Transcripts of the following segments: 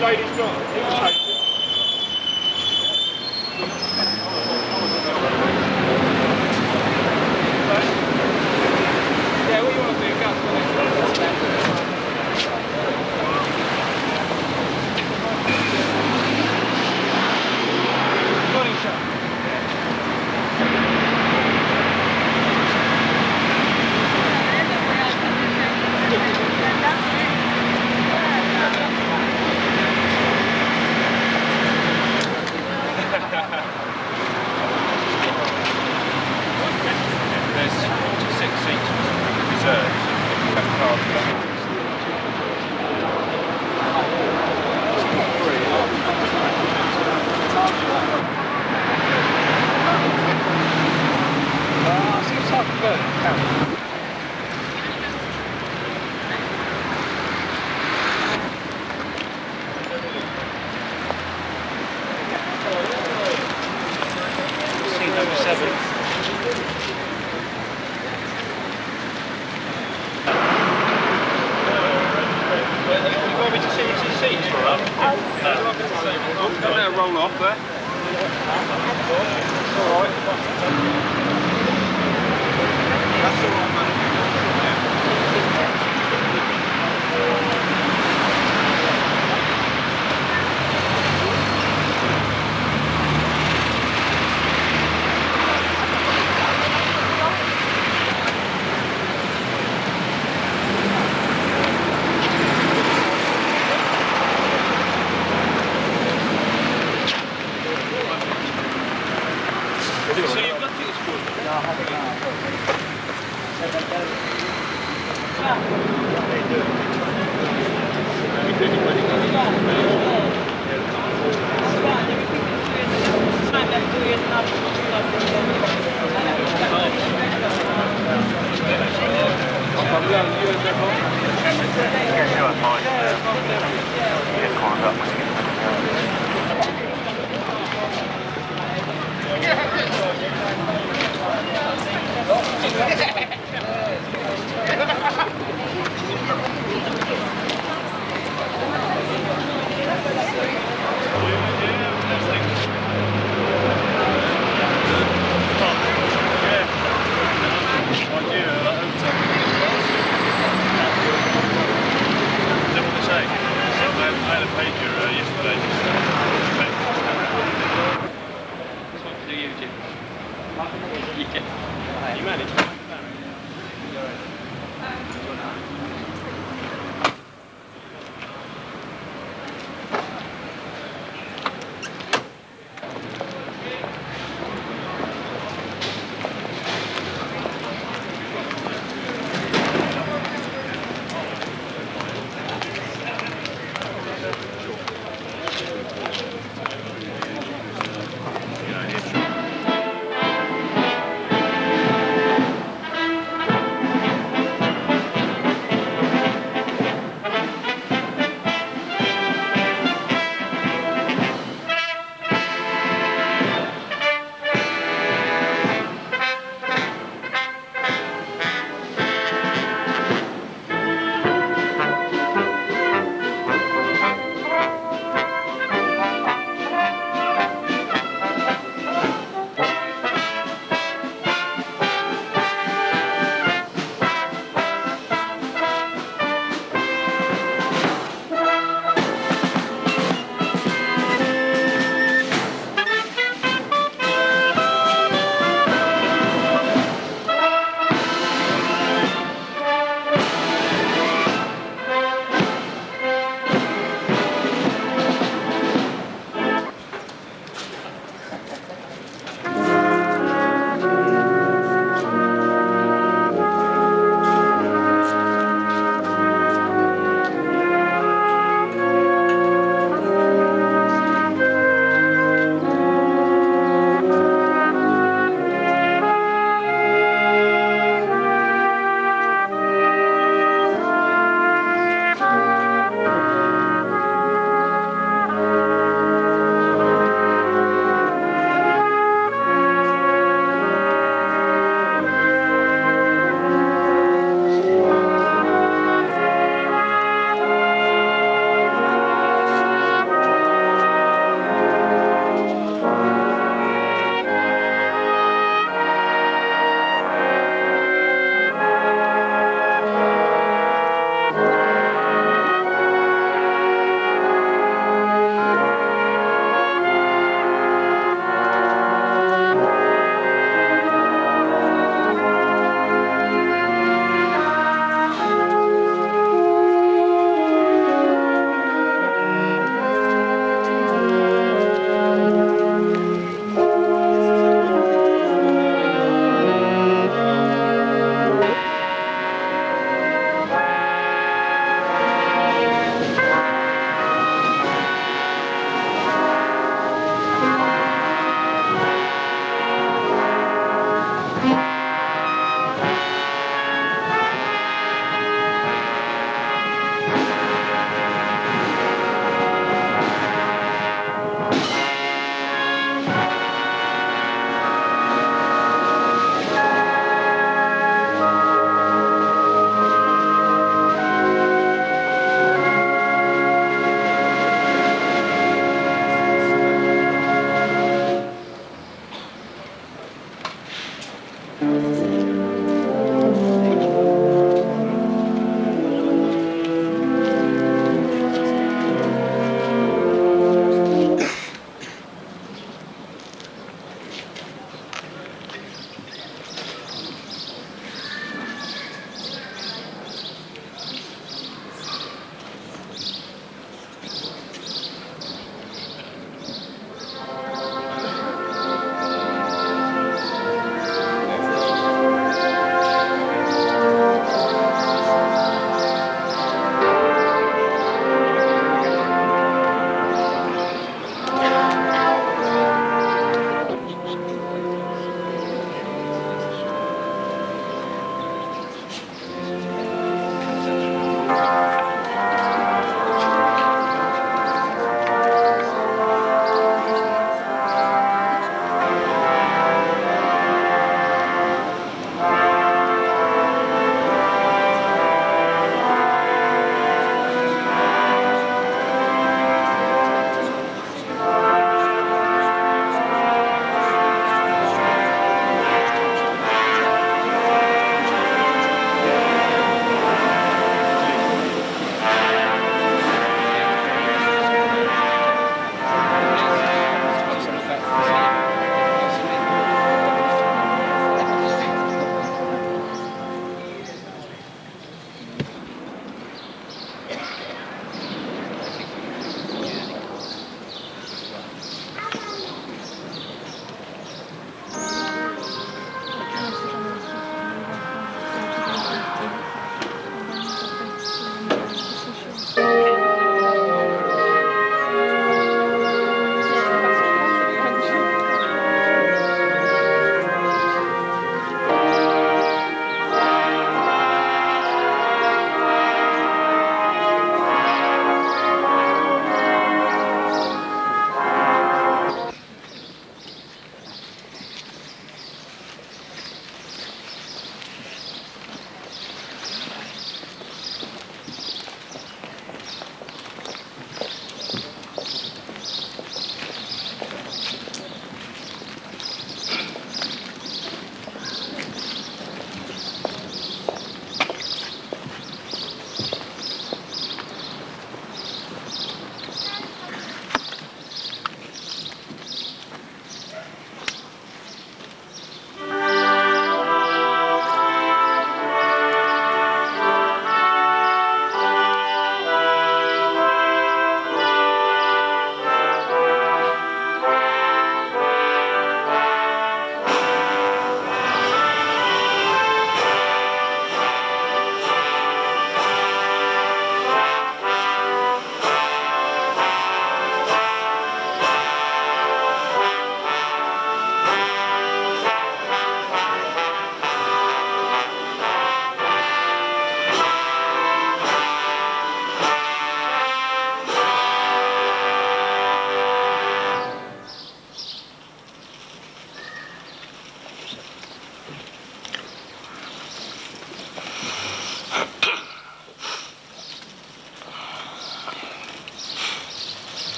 Ladies not. Yeah, what do you want to do? Morning shot. Roll off there. That's all right. That's all right, man. So you've got tickets for it? No, I haven't. You managed.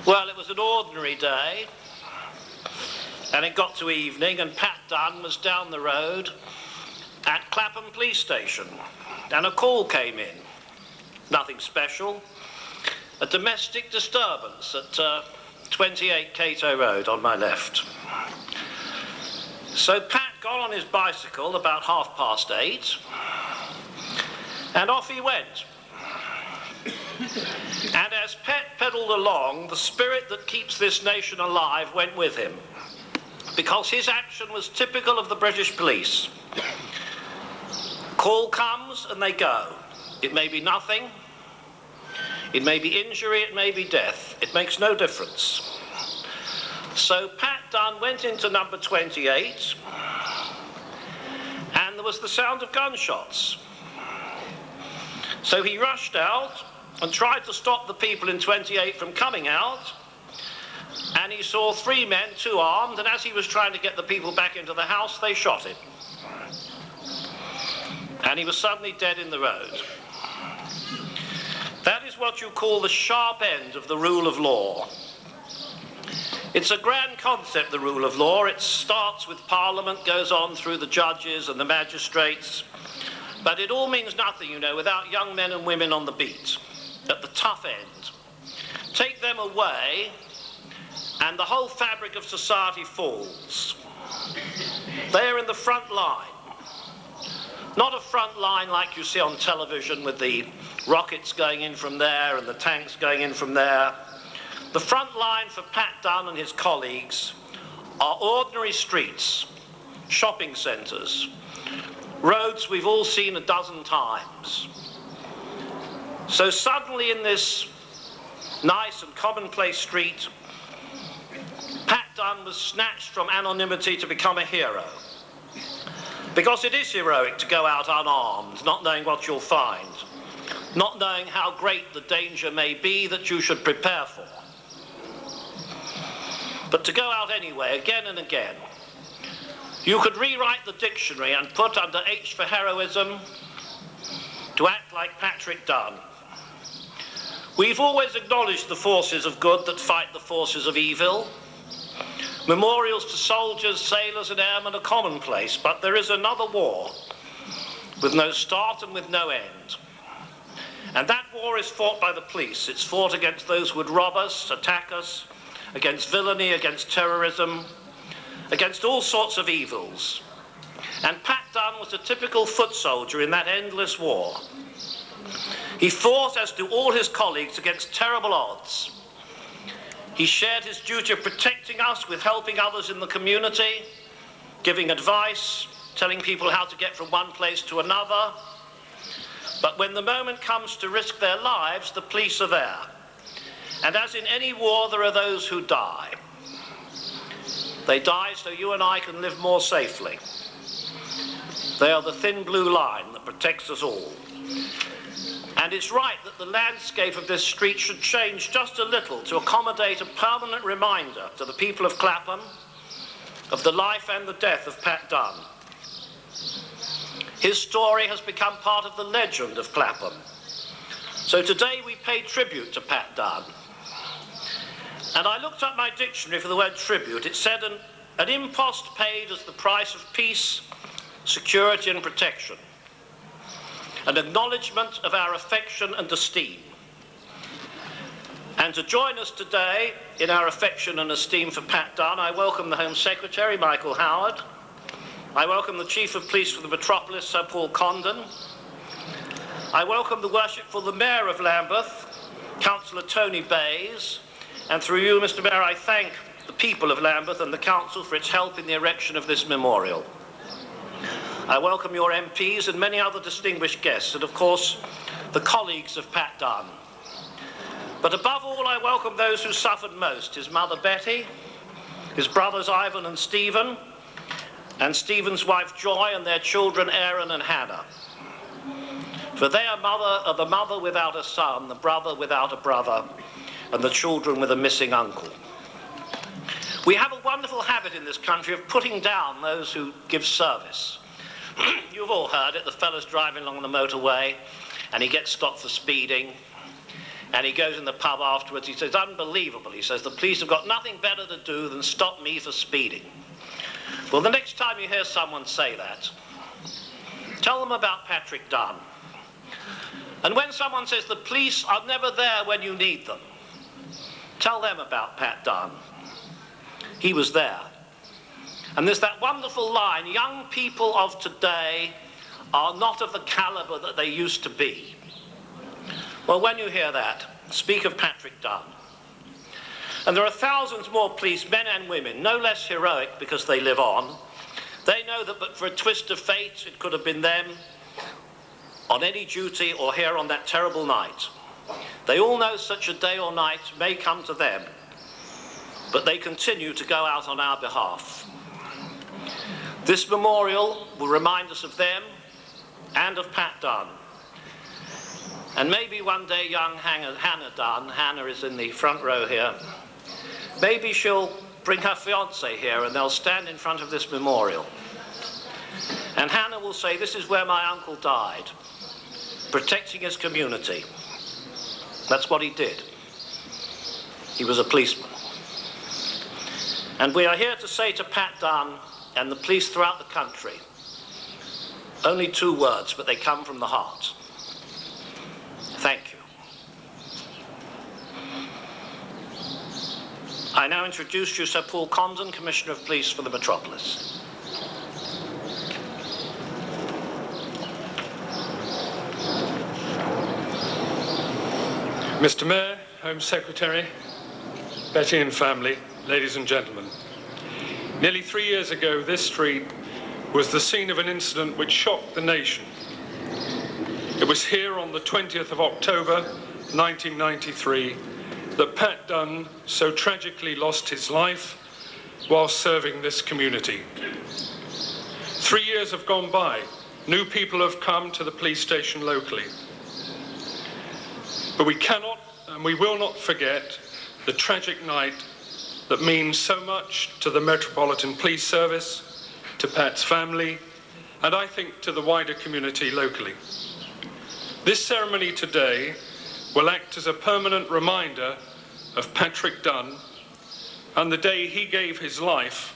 Well, it was an ordinary day, and it got to evening, and Pat Dunne was down the road at Clapham police station, and a call came in. Nothing special. A domestic disturbance at 28 Cato Road on my left. So Pat got on his bicycle about 8:30, and off he went. And as Pat pedalled along, the spirit that keeps this nation alive went with him, because his action was typical of the British police. Call comes and they go. It may be nothing, it may be injury, it may be death. It makes no difference. So Pat Dunne went into number 28, and there was the sound of gunshots. So he rushed out and tried to stop the people in 28 from coming out, and he saw 3 men, 2 armed, and as he was trying to get the people back into the house, they shot him. And he was suddenly dead in the road. That is what you call the sharp end of the rule of law. It's a grand concept, the rule of law. It starts with Parliament, goes on through the judges and the magistrates, but it all means nothing, you know, without young men and women on the beat, at the tough end. Take them away, and the whole fabric of society falls. They're in the front line. Not a front line like you see on television with the rockets going in from there and the tanks going in from there. The front line for Pat Dunne and his colleagues are ordinary streets, shopping centres, roads we've all seen a dozen times. So suddenly in this nice and commonplace street, Pat Dunne was snatched from anonymity to become a hero. Because it is heroic to go out unarmed, not knowing what you'll find, not knowing how great the danger may be that you should prepare for. But to go out anyway, again and again. You could rewrite the dictionary and put under H for heroism, to act like Patrick Dunne. We've always acknowledged the forces of good that fight the forces of evil. Memorials to soldiers, sailors and airmen are commonplace, but there is another war, with no start and with no end. And that war is fought by the police. It's fought against those who would rob us, attack us, against villainy, against terrorism, against all sorts of evils. And Pat Dunne was a typical foot soldier in that endless war. He fought, as do all his colleagues, against terrible odds. He shared his duty of protecting us with helping others in the community, giving advice, telling people how to get from one place to another. But when the moment comes to risk their lives, the police are there. And as in any war, there are those who die. They die so you and I can live more safely. They are the thin blue line that protects us all. And it's right that the landscape of this street should change just a little to accommodate a permanent reminder to the people of Clapham of the life and the death of Pat Dunne. His story has become part of the legend of Clapham. So today we pay tribute to Pat Dunne. And I looked up my dictionary for the word tribute. It said an impost paid as the price of peace, security and protection. An acknowledgement of our affection and esteem. And to join us today in our affection and esteem for Pat Dunne, I welcome the Home Secretary, Michael Howard. I welcome the Chief of Police for the Metropolis, Sir Paul Condon. I welcome the Worshipful the Mayor of Lambeth, Councillor Tony Bayes. And through you, Mr. Mayor, I thank the people of Lambeth and the Council for its help in the erection of this memorial. I welcome your MPs and many other distinguished guests, and of course, the colleagues of Pat Dunne. But above all, I welcome those who suffered most, his mother Betty, his brothers Ivan and Stephen, and Stephen's wife Joy, and their children Aaron and Hannah. For they are the mother without a son, the brother without a brother, and the children with a missing uncle. We have a wonderful habit in this country of putting down those who give service. You've all heard it, the fellow's driving along the motorway and he gets stopped for speeding And he goes in the pub afterwards, he says, unbelievable, he says, the police have got nothing better to do than stop me for speeding. Well, the next time you hear someone say that, tell them about Patrick Dunne. And when someone says the police are never there when you need them, tell them about Pat Dunne. He was there. And there's that wonderful line, young people of today are not of the caliber that they used to be. Well, when you hear that, speak of Patrick Dunne. And there are thousands more police, men and women, no less heroic because they live on. They know that but for a twist of fate, it could have been them on any duty or here on that terrible night. They all know such a day or night may come to them, but they continue to go out on our behalf. This memorial will remind us of them and of Pat Dunne. And maybe one day young Hannah Dunne, Hannah is in the front row here, maybe she'll bring her fiancé here and they'll stand in front of this memorial. And Hannah will say, this is where my uncle died, protecting his community. That's what he did. He was a policeman. And we are here to say to Pat Dunne and the police throughout the country, only two words, but they come from the heart. Thank you. I now introduce you Sir Paul Condon, Commissioner of Police for the Metropolis. Mr. Mayor, Home Secretary, Betty and family, ladies and gentlemen. Nearly 3 years ago, this street was the scene of an incident which shocked the nation. It was here on the 20th of October, 1993, that Pat Dunne so tragically lost his life while serving this community. 3 years have gone by. New people have come to the police station locally. But we cannot and we will not forget the tragic night that means so much to the Metropolitan Police Service, to Pat's family, and I think to the wider community locally. This ceremony today will act as a permanent reminder of Patrick Dunne and the day he gave his life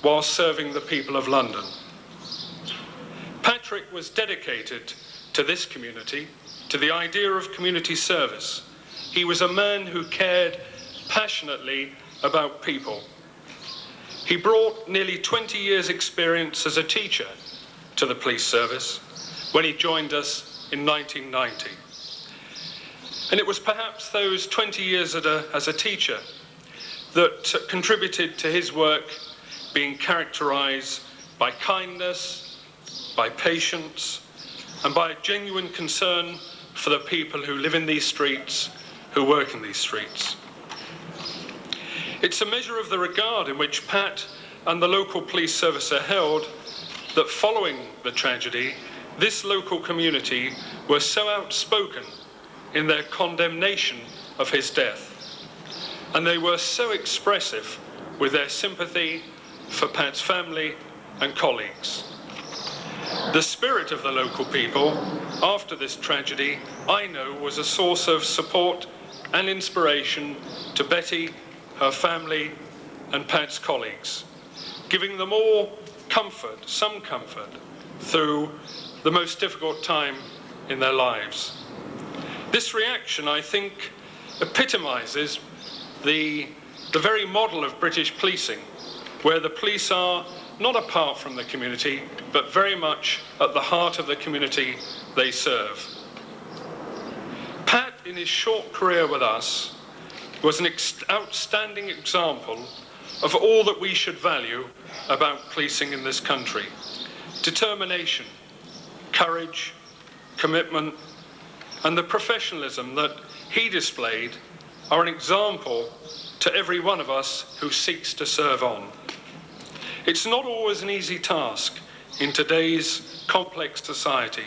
while serving the people of London. Patrick was dedicated to this community, to the idea of community service. He was a man who cared passionately about people. He brought nearly 20 years' experience as a teacher to the police service when he joined us in 1990. And it was perhaps those 20 years as a teacher that contributed to his work being characterized by kindness, by patience, and by a genuine concern for the people who live in these streets, who work in these streets. It's a measure of the regard in which Pat and the local police service are held that following the tragedy, this local community were so outspoken in their condemnation of his death. And they were so expressive with their sympathy for Pat's family and colleagues. The spirit of the local people after this tragedy, I know, was a source of support and inspiration to Betty, her family, and Pat's colleagues, giving them all comfort, some comfort, through the most difficult time in their lives. This reaction, I think, epitomizes the very model of British policing, where the police are not apart from the community, but very much at the heart of the community they serve. Pat, in his short career with us, was an outstanding example of all that we should value about policing in this country. Determination, courage, commitment, and the professionalism that he displayed are an example to every one of us who seeks to serve on. It's not always an easy task in today's complex society,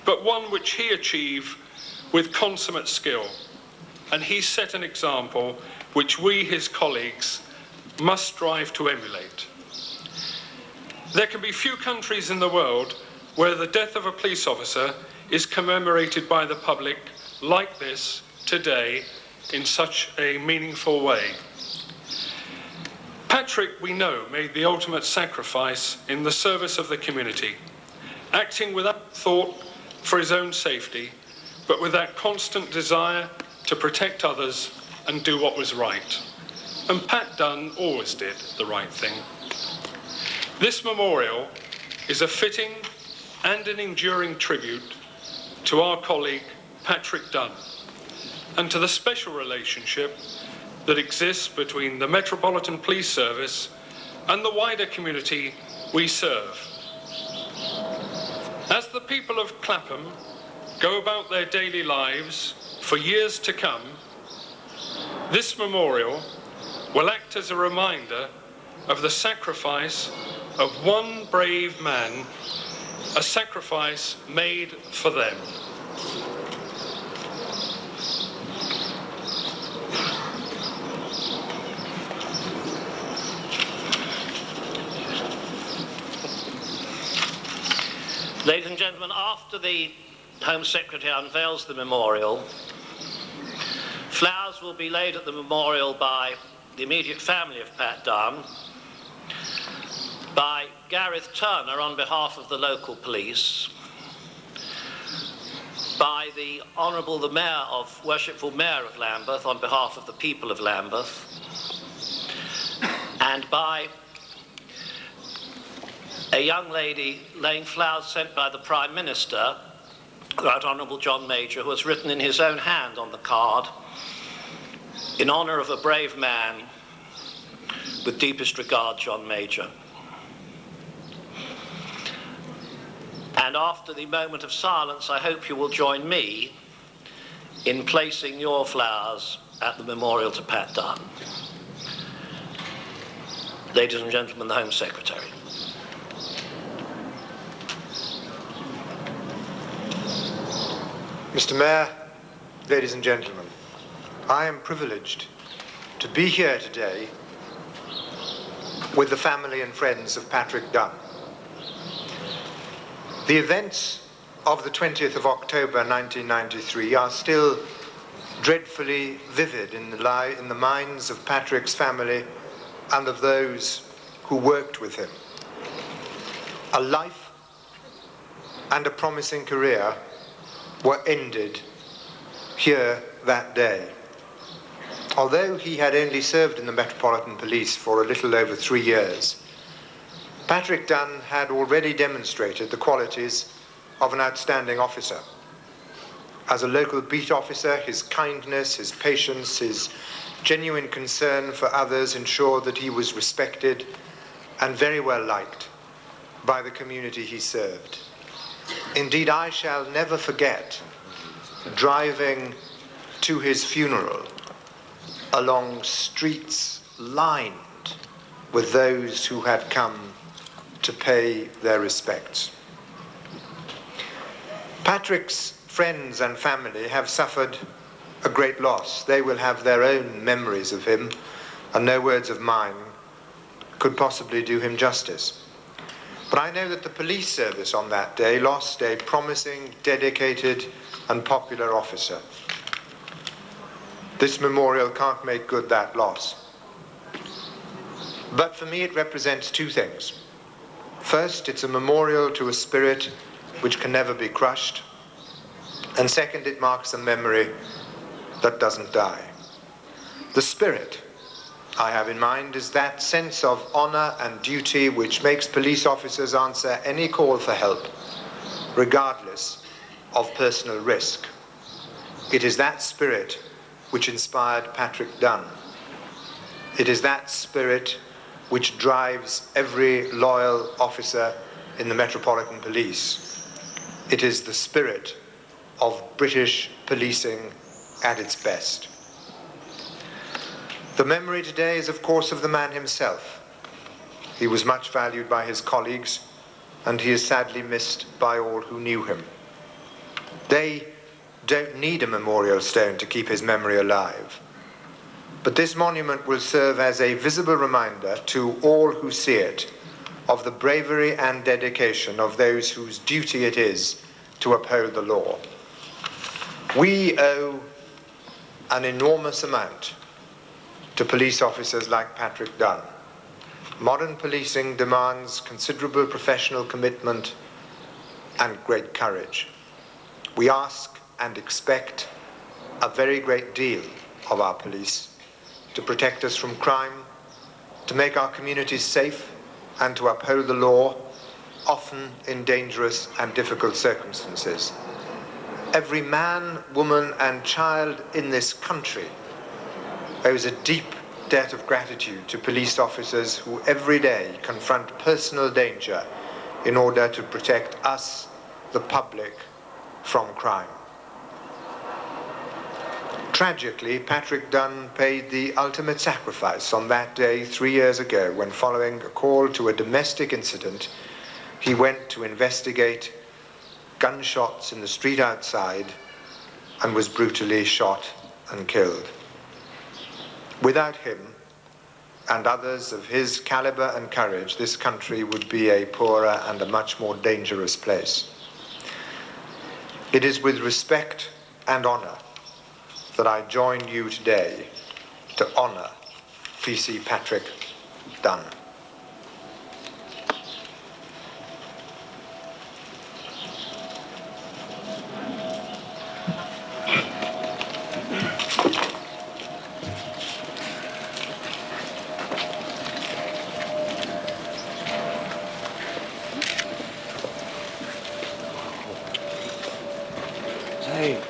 but one which he achieved with consummate skill. And he set an example which we, his colleagues, must strive to emulate. There can be few countries in the world where the death of a police officer is commemorated by the public like this today in such a meaningful way. Patrick, we know, made the ultimate sacrifice in the service of the community, acting without thought for his own safety, but with that constant desire to protect others and do what was right. And Pat Dunne always did the right thing. This memorial is a fitting and an enduring tribute to our colleague Patrick Dunne, and to the special relationship that exists between the Metropolitan Police Service and the wider community we serve. As the people of Clapham go about their daily lives for years to come, this memorial will act as a reminder of the sacrifice of one brave man, a sacrifice made for them. Ladies and gentlemen, after the Home Secretary unveils the memorial, flowers will be laid at the memorial by the immediate family of Pat Dunne, by Gareth Turner on behalf of the local police, by the Honourable Worshipful Mayor of Lambeth on behalf of the people of Lambeth, and by a young lady laying flowers sent by the Prime Minister, Right Honourable John Major, who has written in his own hand on the card, "In honour of a brave man, with deepest regard, John Major." And after the moment of silence, I hope you will join me in placing your flowers at the memorial to Pat Dunne. Ladies and gentlemen, the Home Secretary. Mr. Mayor, ladies and gentlemen, I am privileged to be here today with the family and friends of Patrick Dunne. The events of the 20th of October 1993 are still dreadfully vivid in the minds of Patrick's family and of those who worked with him. A life and a promising career were ended here that day. Although he had only served in the Metropolitan Police for a little over 3 years, Patrick Dunne had already demonstrated the qualities of an outstanding officer. As a local beat officer, his kindness, his patience, his genuine concern for others ensured that he was respected and very well liked by the community he served. Indeed, I shall never forget driving to his funeral along streets lined with those who had come to pay their respects. Patrick's friends and family have suffered a great loss. They will have their own memories of him, and no words of mine could possibly do him justice. But I know that the police service on that day lost a promising, dedicated, and popular officer. This memorial can't make good that loss. But for me, it represents two things. First, it's a memorial to a spirit which can never be crushed. And second, it marks a memory that doesn't die. The spirit I have in mind is that sense of honor and duty which makes police officers answer any call for help, regardless of personal risk. It is that spirit which inspired Patrick Dunne. It is that spirit which drives every loyal officer in the Metropolitan Police. It is the spirit of British policing at its best. The memory today is, of course, of the man himself. He was much valued by his colleagues, and he is sadly missed by all who knew him. They don't need a memorial stone to keep his memory alive. But this monument will serve as a visible reminder to all who see it of the bravery and dedication of those whose duty it is to uphold the law. We owe an enormous amount to police officers like Patrick Dunne. Modern policing demands considerable professional commitment and great courage. We ask and expect a very great deal of our police to protect us from crime, to make our communities safe, and to uphold the law, often in dangerous and difficult circumstances. Every man, woman, and child in this country owes a deep debt of gratitude to police officers who every day confront personal danger in order to protect us, the public, from crime. Tragically, Patrick Dunne paid the ultimate sacrifice on that day 3 years ago when, following a call to a domestic incident, he went to investigate gunshots in the street outside and was brutally shot and killed. Without him and others of his caliber and courage, this country would be a poorer and a much more dangerous place. It is with respect and honor that I join you today to honor Pc Patrick Dunne. Hey.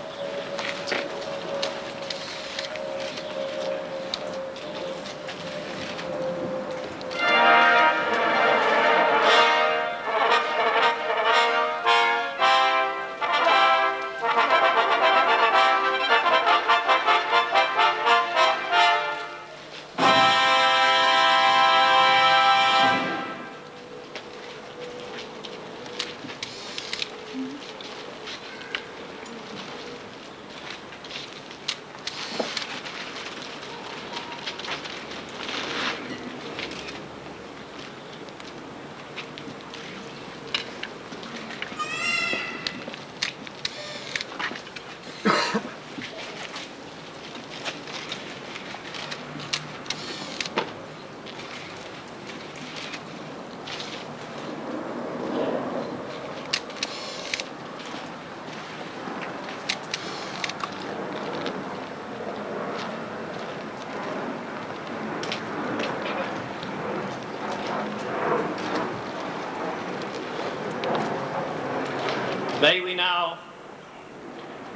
May we now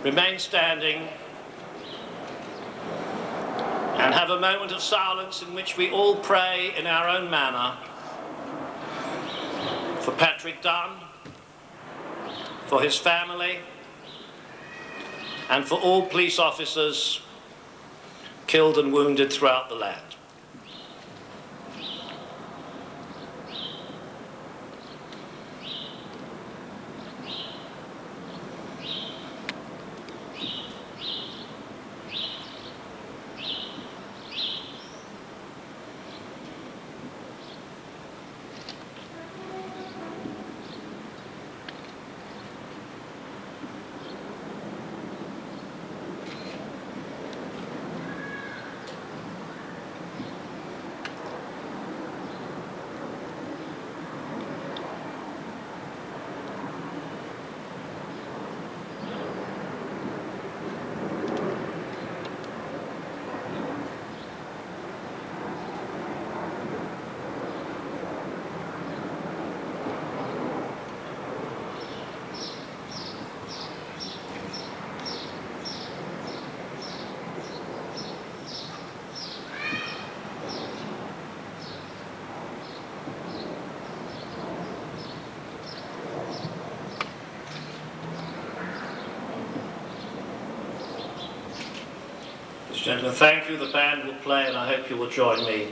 remain standing and have a moment of silence in which we all pray in our own manner for Patrick Dunne, for his family, and for all police officers killed and wounded throughout the land. Gentlemen, thank you. The band will play, and I hope you will join me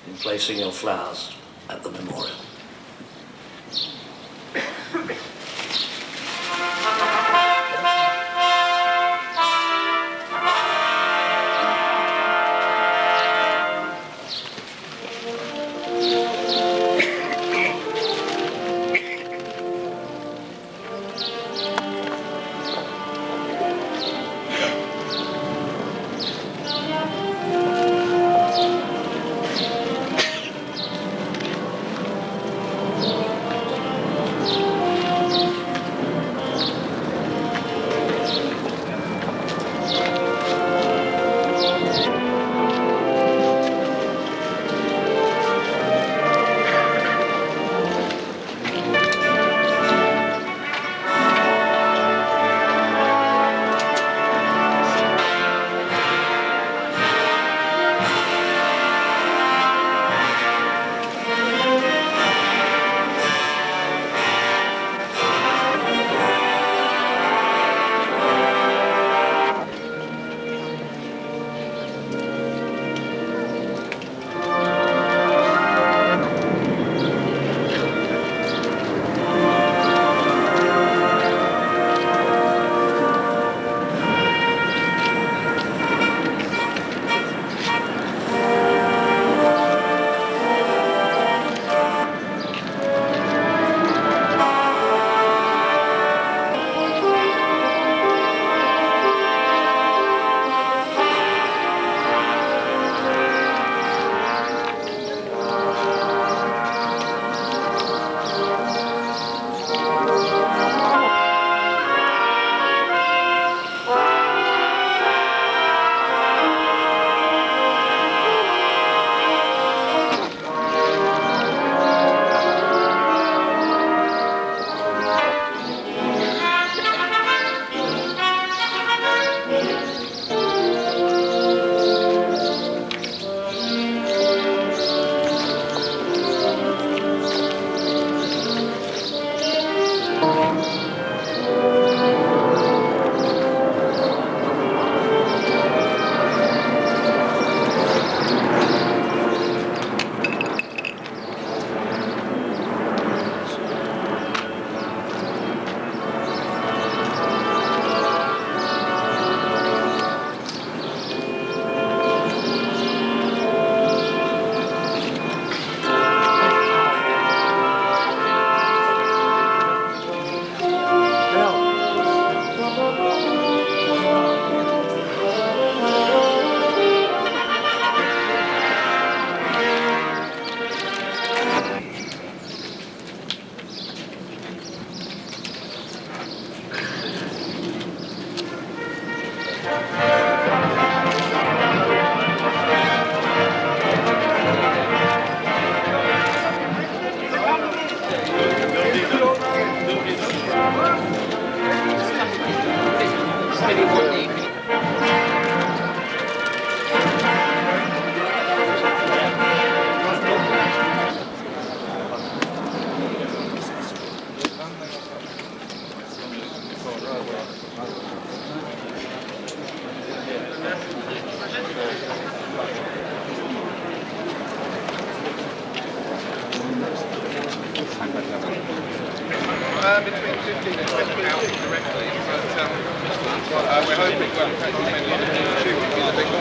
in placing your flowers at the memorial. Between 15 and 20,000 directly, but we're hoping, well, in fact, we made a lot of shoot, the big